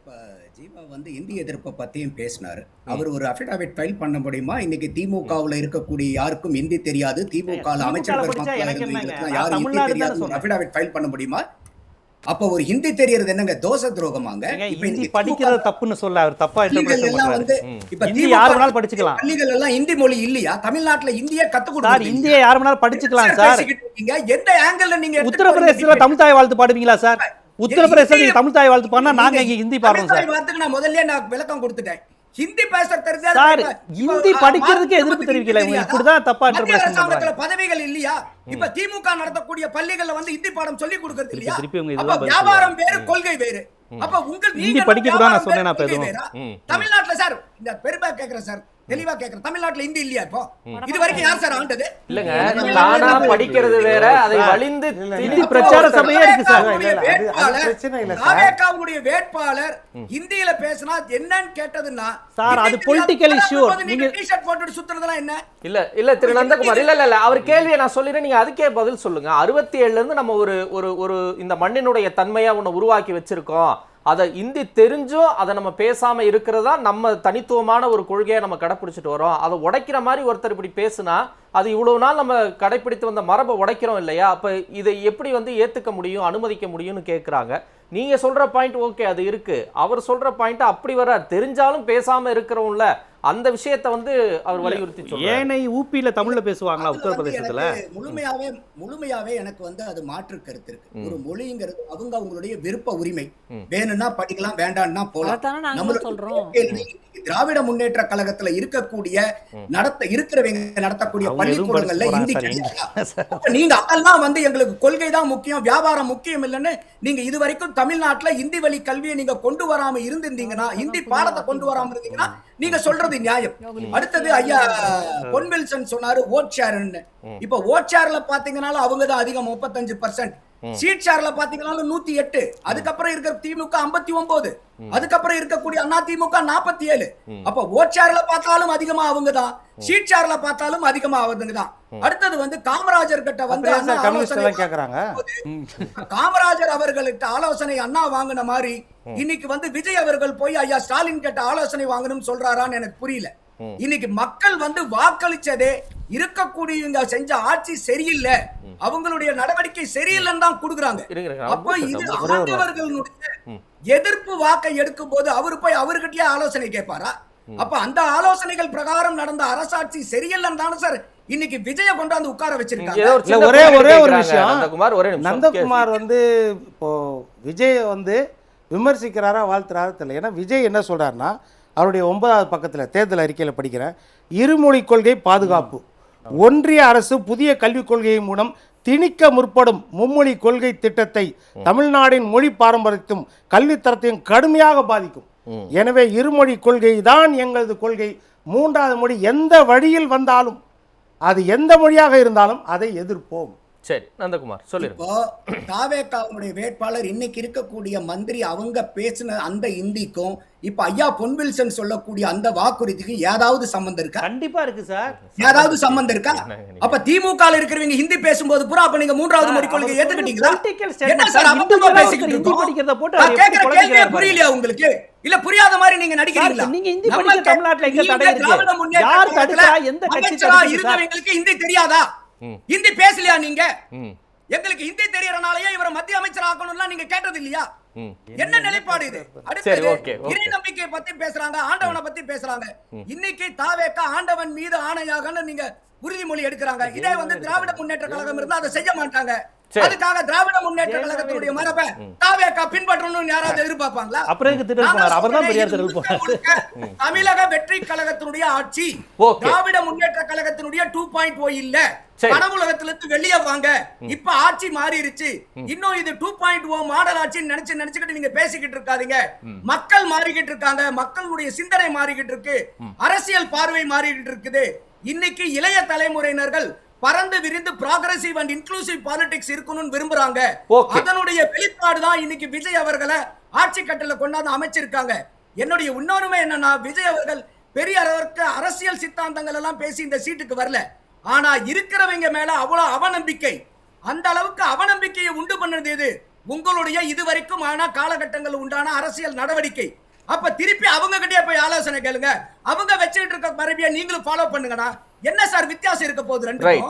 இப்ப ஜீவா வந்து இந்திய எதிர்ப்பை பத்தியும் பேசினாரு. அவர் ஒரு அஃபிடாவிட் ஃபைல் பண்ண முடியுமா? இன்னைக்கு திமுகவுல இருக்கக்கூடிய யாருக்கும் ஹிந்தி தெரியாது, திமுகல திமுகல அமைச்சர் படிச்சா பெருமக்களா எனக்கு என்னங்க? இருந்தவங்களுக்குலாம் நான் யாரும் ஹிந்தி தமிழ்நாடு தானே தெரியாது ஒரு சொன்னேன். அஃபிடாவிட் ஃபைல் பண்ண முடியுமா? அப்ப ஒரு ஹிந்தி தெரியறது என்னங்க தோசை துரோகமாங்க? ஏங்க, இப்ப ஹிந்தி இன்னைக்கு படிக்கிறது தப்புன்னு சொல்ல அவர் தப்பா பள்ளிகள் இன்டர்பிரேஷன் எல்லாம் பண்றாரு. வந்து இப்ப ஹிந்தி திமுக யார் வேணாலும் படிச்சுக்கலாம் பள்ளிகள் எல்லாம் ஹிந்தி மொழி இல்லையா? தமிழ்நாட்டுல ஹிந்தியை கத்து சார். கொடுக்குறது இந்திய யார் வேணாலும் படிச்சுக்கலாம் சார். பேசிக்கிட்டு இருக்கீங்க. எந்த ஆங்கிள் நீங்க எடுத்துட்டு உத்தரப்பிரதேசத்துல போறீங்க? தமிழ் தாய் வாழ்த்து பாடுவீங்களா சார்? உத்தரப்பிரதேசத்துல நீங்க தமிழ் தாய் வாழ்த்து பாடினா நாங்க இங்க ஹிந்தி பாடுறோம் சார். வார்த்தைக்கு நான் முதல்லயே நான் விளக்கம் கொடுத்துட்டேன். ஹிந்தி பேச தெரிஞ்சா சார், ஹிந்தி படிக்கிறதுக்கு எதிர்ப்பு தெரிவிக்கல. இவங்க இப்படிதான் தப்பா மத்திய இன்டர்பிரேஷன் அரசாங்கத்துல பண்றாங்க. பதவிகள் இல்லையா? இப்ப திமுக நடத்தக்கூடிய பள்ளிகள்ல வந்து ஹிந்தி பாடம் சொல்லி கொடுக்கிறது இல்லையா? திருப்பி இவங்க அப்ப இதுதான் பதில் வியாபாரம் வேறு, கொள்கை வேறு. அப்ப உங்க ஹிந்தி படிக்க கூட நான் சொன்னேன் அப்ப எதுவும். தமிழ்நாட்டுல சார் இந்த பெருமை கேக்குறேன் சார், தெளிவா கேக்குறேன். தமிழ்நாட்டுல ஹிந்தி இல்லையா இப்போ? இது வரைக்கும் யார் சார் ஆண்டது? இல்லங்க, தானா படிக்கிறது வேற, அதை வலிந்து ஹிந்தி பிரச்சார சபையே இருக்கு சார். தாவேகாவுடைய வேட்பாளர் ஹிந்தியில பேசினா என்னன்னு கேட்டதுன்னா சார், அது political issue. நீங்க டி-ஷர்ட் போட்டுட்டு சுத்துறதெல்லாம் என்ன? இல்ல திரு நந்தகுமார், இல்ல அவர் கேள்வியை நான் சொல்லிடுறேன், நீங்க அதுக்கே பதில் சொல்லுங்க. 67ல இருந்து நம்ம ஒரு இந்த மண்ணினுடைய தன்மையா ஒண்ணு உருவாக்கி வச்சிருக்கோம். அதை இந்தி தெரிஞ்சும் அதை நம்ம பேசாம இருக்கிறதா நம்ம தனித்துவமான ஒரு கொள்கையை நம்ம கடைப்பிடிச்சிட்டு வரோம். அதை உடைக்கிற மாதிரி ஒருத்தர் இப்படி பேசுனா அது இவ்வளவு நாள் நம்ம கடைப்பிடித்து வந்த மரபை உடைக்கிறோம் இல்லையா? அப்ப இதை எப்படி வந்து ஏத்துக்க முடியும், அனுமதிக்க முடியும்னு கேட்குறாங்க. நீங்க சொல்ற பாயிண்ட் ஓகே, அது இருக்கு. அவர் சொல்ற பாயிண்ட் அப்படி வர தெரிஞ்சாலும் பேசாம இருக்கிறோம்ல, அந்த விஷயத்தை வந்து அவர் வலியுறுத்தி சொல்றாரு. ஏனை ஊபியில தமிழ்ல பேசுவாங்களா உத்தரப்பிரதேசத்துல? முழுமையாவே எனக்கு வந்து அது மாற்று கருத்து இருக்கு. ஒரு மொழிங்கிறது அவங்களுடைய விருப்ப உரிமை. வேணும்னா படிக்கலாம், வேண்டாம்னா போலாம். திராவிட முன்னேற்ற கழகத்துல இருக்கக்கூடிய இருக்கிறவங்க நடத்தக்கூடிய பள்ளிக்கூடங்கள்ல ஹிந்தி கிடையாது. நீங்க அதெல்லாம் வந்து எங்களுக்கு கொள்கை தான் முக்கியம், வியாபாரம் முக்கியம் இல்லைன்னு நீங்க இதுவரைக்கும் தமிழ்நாட்டுல ஹிந்தி வழி கல்வியை நீங்க கொண்டு வராம இருந்திருந்தீங்கன்னா, ஹிந்தி பாடத்தை கொண்டு வராம இருந்தீங்கன்னா நீங்க சொல்றது நியாயம். அடுத்தது ஐயா பொன்வில்சன் சொன்னாரு ஓட் ஷேர்னு. இப்ப ஓட் ஷேர்ல பாத்தீங்கன்னா அவங்க தான் அதிகம் 35%. சீட் ஷேர்ல பாத்தீங்கன்னா 108. அதுக்கப்புறம் இருக்கிற திமுக 59. அதுக்கப்புறம் இருக்கக்கூடிய அண்ணா திமுக 47. அப்ப ஓட் ஷேர்ல பார்த்தாலும் அதிகமா அவங்க தான், சீட் ஷேர்ல பார்த்தாலும் அதிகமா அவங்க தான். அடுத்தது வந்து காமராஜர் கிட்ட வந்து காமராஜர் அவர்கள்ட்ட ஆலோசனை அண்ணா வாங்கின மாதிரி இன்னைக்கு வந்து விஜய் அவர்கள் போய் ஐயா ஸ்டாலின் கிட்ட ஆலோசனை வாங்கணும்னு சொல்றாரான்னு எனக்கு புரியல. இன்னைக்கு மக்கள் வந்து வாக்களிச்சதே இருக்கக்கூடிய செஞ்ச ஆட்சி சரியில்லை, அவங்களுடைய நடவடிக்கை சரியில்லைன்னு தான் கொடுக்குறாங்க. அப்ப இது ஆண்டவர்களுடைய எதிர்ப்பு வாக்கை எடுக்கும் போது அவரு போய் அவர்கிட்டயே ஆலோசனை கேட்பாரா? அப்ப அந்த ஆலோசனைகள் பிரகாரம் நடந்த அரசாட்சி சரியில்லைன்னு தானே சார் இன்னைக்கு விஜய கொண்டாந்து உட்கார வச்சிருக்காங்க. ஒரே ஒரு விஷயம், நந்தகுமார் வந்து இப்போ விஜய் வந்து விமர்சிக்கிறாரா வாழ்த்துறாரா தெரியல. ஏன்னா விஜய் என்ன சொல்றாருன்னா, அவருடைய 9வது பக்கத்தில் தேர்தல் அறிக்கையில் படிக்கிறேன், இருமொழி கொள்கை பாதுகாப்பு, ஒன்றிய அரசு புதிய கல்விக் கொள்கை மூலம் திணிக்க முற்படும் மும்மொழி கொள்கை திட்டத்தை தமிழ்நாட்டின் மொழி பாரம்பரியத்தையும் கல்வி தரத்தையும் கடுமையாக பாதிக்கும். எனவே இருமொழி கொள்கை தான் எங்களது கொள்கை. 3வது மொழி எந்த வழியில் வந்தாலும், அது எந்த மொழியாக இருந்தாலும் அதை எதிர்ப்போம். சரி நந்தகுமார் சொல்லுங்க. இப்போ தாவேகாவுடைய வேட்பாளர் இன்னைக்கு இருக்கக்கூடிய மந்திரி அவங்க பேசின அந்த இந்திக்கும் இப்ப ஐயா பொன்வில்சன் சொல்லக்கூடிய அந்த வாக்குறுதிக்கும் ஏதாவது சம்பந்தம் இருக்கா? கண்டிப்பா இருக்கு சார். ஏதாவது சம்பந்தம் இருக்கா? அப்ப திமுக இருக்கிறவங்க ஹிந்தி பேசும்போது பூரா அப்ப நீங்க 3வது மொழி கொள்கை ஏத்துக்கிட்டீங்களா? என்ன சார் அப்ப பேசிக்கிட்டு இருக்கோம்? கேக்குற கேள்வியே புரியலையா உங்களுக்கு? இல்ல புரியாத மாதிரி நீங்க நடிக்கிறீங்களா? நீங்க ஹிந்தி படிக்க தமிழ்நாட்டுல எங்க தடை இருக்கு? யார் தடுக்கா? எந்த கட்சி தடுக்குது? எங்களுக்கு ஹிந்தி தெரியாதா? ஹிந்தி பேசலையா நீங்க? எங்களுக்கு ஹிந்தி தெரியறனாலயே இவரை மத்திய அமைச்சர் ஆக்கணும்லாம் நீங்க கேட்டது இல்லையா? என்ன நிலைப்பாடு இது? அடுத்து இறை நம்பிக்கை பத்தி பேசுறாங்க, ஆண்டவனை பத்தி பேசுறாங்க. இன்னைக்கு தாவேகா ஆண்டவன் மீது ஆணையாகன்னு நீங்க உறுதிமொழி எடுக்கிறாங்க. இதே வந்து திராவிட முன்னேற்ற கழகம் இருந்தா அதை செய்ய மாட்டாங்க. அதுக்காக திராவிட முன்னேற்ற கழகத்துடைய மரபை தாவேகா பின்பற்றணும்னு யாராவது எதிர்பார்ப்பாங்களா? தமிழக வெற்றி கழகத்தினுடைய ஆட்சி திராவிட முன்னேற்ற கழகத்தினுடைய 2.0 இல்ல. கனவுலகத்திலிருந்து வெளியே வாங்க. இப்ப ஆட்சி மாறிடுச்சு. இன்னும் இது 2.0 மாடல் ஆட்சின்னு நினைச்சுக்கிட்டு நீங்க பேசிக்கிட்டு இருக்காதீங்க. மக்கள் மாறிக்கிட்டு இருக்காங்க, மக்களுடைய சிந்தனை மாறிக்கிட்டு இருக்கு, அரசியல் பார்வை மாறிக்கிட்டு இருக்குது. இன்னைக்கு இளைய தலைமுறையினர்கள் பறந்து விரிந்து ப்ராக்ரசிவ் அண்ட் இன்க்ளூசிவ் பாலிடிக்ஸ் இருக்கணும்னு விரும்புறாங்க. அதனுடைய வெளிப்பாடு தான் இன்னைக்கு விஜய் அவர்களை ஆட்சி கட்டல கொண்டாந்து அமைச்சிருக்காங்க. என்னுடைய இன்னொருமே என்னன்னா, விஜய் அவர்கள் பெரிய அளவுக்கு அரசியல் சித்தாந்தங்கள் எல்லாம் பேசி இந்த சீட்டுக்கு வரல. ஆனா இருக்கிறவங்க மேல அவ்வளவு அவநம்பிக்கை, அந்த அளவுக்கு அவநம்பிக்கையை உண்டு பண்ணது எது? உங்களுடைய இதுவரைக்கும் ஆன காலகட்டங்கள் உண்டான அரசியல் நடவடிக்கை. அப்ப திருப்பி அவங்க கிட்டே போய் ஆலோசனை கேளுங்க. அவங்க வச்சுட்டு இருக்க மரபியை நீங்களும் ஃபாலோ பண்ணுங்கடா. என்ன சார் வித்தியாசம் இருக்க போகுது ரெண்டு?